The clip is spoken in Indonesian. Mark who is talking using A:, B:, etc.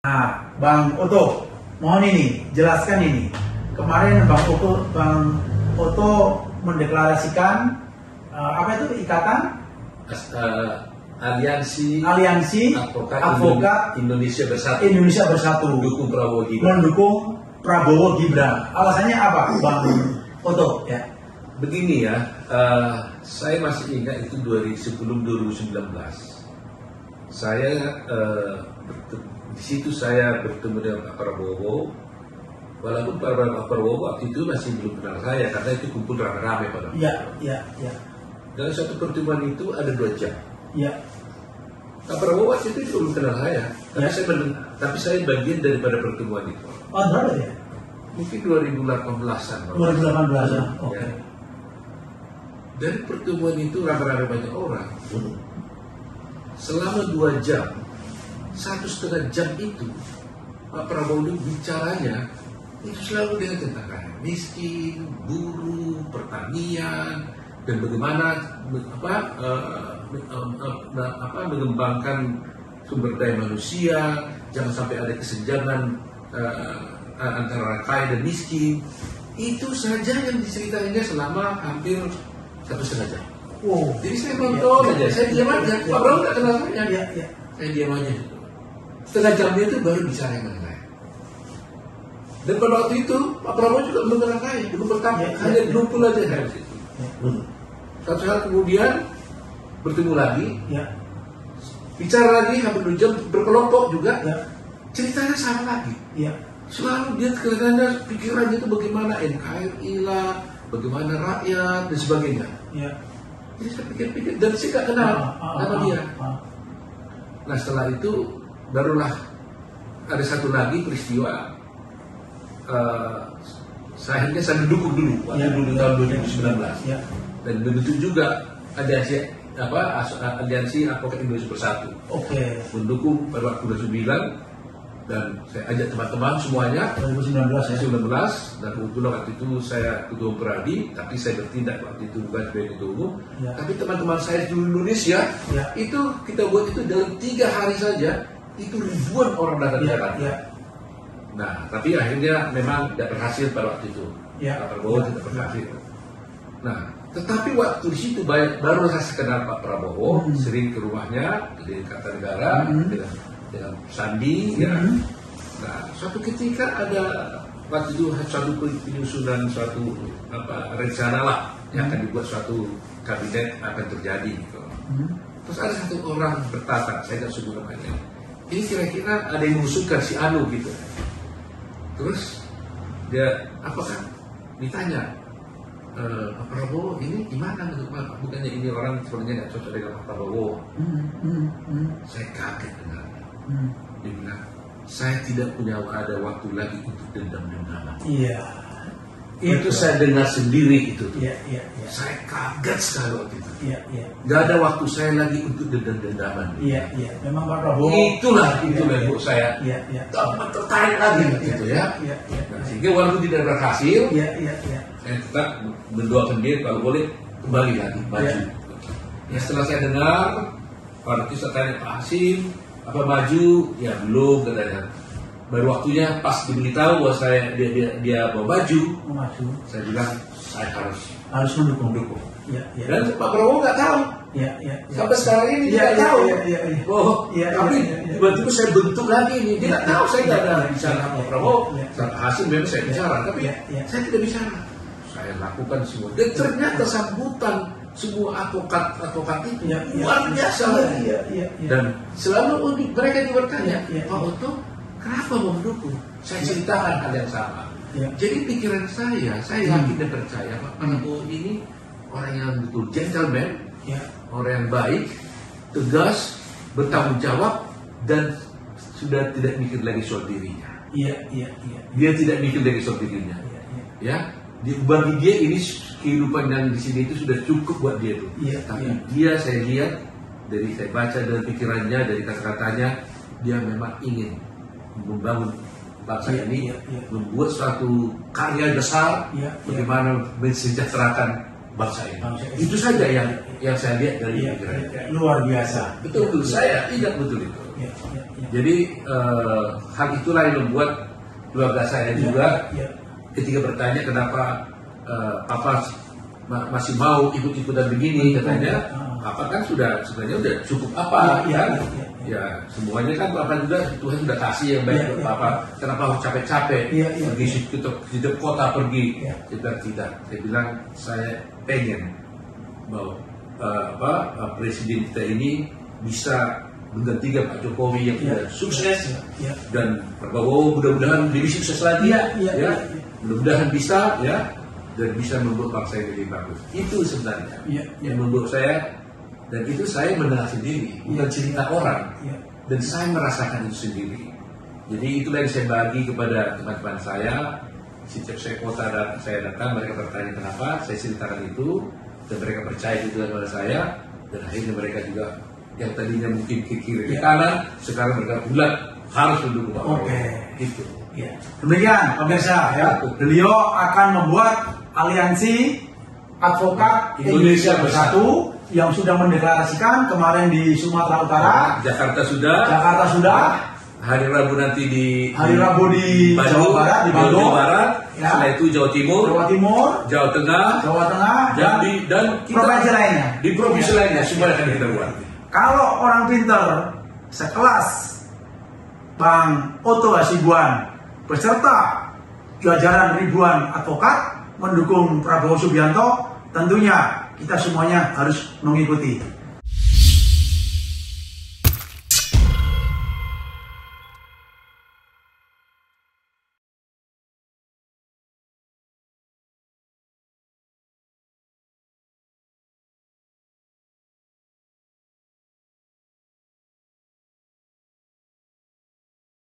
A: Nah, Bang Oto, mohon ini, jelaskan ini. Kemarin Bang Oto mendeklarasikan apa itu ikatan
B: Aliansi
A: Advokat
B: Indonesia Bersatu
A: mendukung Prabowo Gibran. Alasannya apa, Bang Oto? Ya.
B: Begini ya, saya masih ingat itu sebelum 2019. Saya di situ saya bertemu dengan Pak Prabowo. Walaupun Pak Prabowo waktu itu masih belum kenal saya karena itu kumpul rame-rame pada waktu itu.
A: Ya.
B: Dalam satu pertemuan itu ada 2 jam.
A: Ya.
B: Pak Prabowo waktu itu belum kenal saya, tapi saya bagian daripada pertemuan itu.
A: Oh, berapa ya?
B: Mungkin 2018-an.
A: 2018-an. Oke.
B: Ya. Dari pertemuan itu rame-rame banyak orang. Selama 2 jam, 1,5 jam itu Pak Prabowo bicaranya itu selalu dengan tentang rakyat miskin, buruh, pertanian, dan bagaimana mengembangkan sumber daya manusia, jangan sampai ada kesenjangan antara kaya dan miskin. Itu saja yang diceritainnya selama hampir 1,5 jam.
A: Wow.
B: Jadi saya nonton aja, saya diam aja. Pak Prabowo nggak kenal saya. Saya diam aja. 1,5 jamnya itu baru bicara dengan saya. Dan pada waktu itu Pak Prabowo juga belum kenal saya, belum bertanya, hanya lumpul aja saya di situ. Satu saat kemudian bertemu lagi, bicara lagi hampir 2 jam, berkelompok juga, ceritanya sama lagi. Selalu dia kelihatannya pikirannya itu bagaimana NKRI lah, bagaimana rakyat dan sebagainya. Jadi saya pikir-pikir dan saya nggak kenal nama dia. Nah setelah itu barulah ada satu lagi peristiwa. Saya mendukung dulu waktu dulu tahun 2019 dan begitu juga aliansi Advokat Indonesia Bersatu. Mendukung pada waktu 2009 dan saya ajak teman-teman semuanya 2019 dan kebetulan waktu itu saya ketua Peradi, tapi saya bertindak waktu itu bukan sebagai ketua umum. Tapi teman-teman saya di Indonesia itu kita buat itu dalam 3 hari saja itu ribuan orang datang ke Jakarta. Nah, tapi akhirnya memang tidak berhasil pada waktu itu. Pak Prabowo tidak berhasil. Nah, tetapi waktu di situ baru saya kenal Pak Prabowo, sering ke rumahnya di Kartanegara dengan Sandi. Nah, suatu ketika ada waktu itu suatu penyusunan suatu rencana lah yang akan dibuat suatu kabinet akan terjadi. Gitu. Terus ada satu orang bertanya, saya tidak sebut namanya. Ini kira-kira ada yang mengusulkan si Anu gitu. Terus dia apakah ditanya Pak Prabowo ini gimana menurut Bapak? Bukannya ini orang sebenarnya nggak cocok dengan Pak Prabowo. Saya kaget dengarnya. Dia bilang saya tidak punya waktu lagi untuk dendam-dendaman. Itu saya dengar sendiri itu. Saya kaget sekali waktu itu. Gak ada waktu saya lagi untuk dendam-dendaman.
A: Memang Pak Prabowo.
B: Itulah buat saya. Tertarik lagi gitu ya. Nah, sehingga walaupun tidak berhasil, saya tetap mendoakan dia kalau boleh kembali lagi maju. Setelah saya dengar, pada itu saya tanya Pak Hasim, apa maju? Ya belum katanya. Baru waktunya pas diberitahu bahwa dia mau maju, saya bilang saya harus mendukung. Dan Pak Prabowo nggak tahu. Sampai sekarang ini dia nggak tahu. Tapi tiba-tiba saya bentuk lagi ini, dia nggak tahu saya nggak ada bicara Pak Prabowo. Hasil memang saya bicara, tapi saya tidak bicara. Saya lakukan semua. Dan ternyata sambutan semua advokat itu luar biasa. Dan selalu mereka bertanya, Pak Oto, kenapa mau mendukung? Saya ceritakan hal yang sama. Jadi pikiran saya yakin dan percaya Pak Prabowo ini orang yang betul gentleman, orang yang baik, tegas, bertanggung jawab, dan sudah tidak mikir lagi soal dirinya. Dia tidak mikir lagi soal dirinya. Bagi dia ini kehidupan yang di sini itu sudah cukup buat dia tuh. Tapi dia saya lihat dari saya baca dari pikirannya, dari kata-katanya, dia memang ingin membangun bangsa ini, membuat suatu karya besar, bagaimana mensejahterakan bangsa ini. Itu saja yang saya lihat dari pikirannya.
A: Luar biasa.
B: Betul, saya ingat betul itu. Jadi hal itulah yang membuat keluarga saya juga ketika bertanya kenapa Papa masih mau ikut-ikutan begini, katanya Papa kan sebenarnya udah cukup apa kan? Ya semuanya kan Papa juga Tuhan sudah kasih yang baik buat Papa. Kenapa harus capek-capek pergi ke kota pergi? Saya bilang tidak. Saya bilang saya pengen bahwa presiden kita ini bisa menggantikan Pak Jokowi yang sudah sukses dan Pak Prabowo mudah-mudahan lebih sukses lagi, mudah-mudahan bisa dan bisa membuat bangsa yang lebih bagus. Itu sebenarnya yang membuat saya. Dan itu saya mendengar sendiri, bukan cerita orang. Dan saya merasakan itu sendiri. Jadi itulah yang saya bagi kepada teman-teman saya. Setiap saya kota dan saya datang, mereka bertanya kenapa, saya ceritakan itu. Dan mereka percaya itu kepada saya. Dan akhirnya mereka juga, yang tadinya mungkin ke kiri, ke kanan, sekarang mereka bulat, harus mendukung Pak Prabowo. Gitu.
A: Demikian pemirsa, beliau akan membuat aliansi advokat Indonesia Bersatu yang sudah mendeklarasikan kemarin di Sumatera Utara,
B: Jakarta sudah, hari Rabu nanti di
A: Bandung, Jawa Barat, di Bandung,
B: setelah itu Jawa Timur, Jawa Tengah, dan
A: provinsi lainnya.
B: Di provinsi lainnya semua akan kita buat.
A: Kalau orang pintar sekelas Bang Otto Hasibuan beserta jajaran ribuan advokat mendukung Prabowo Subianto, tentunya kita semuanya harus mengikuti.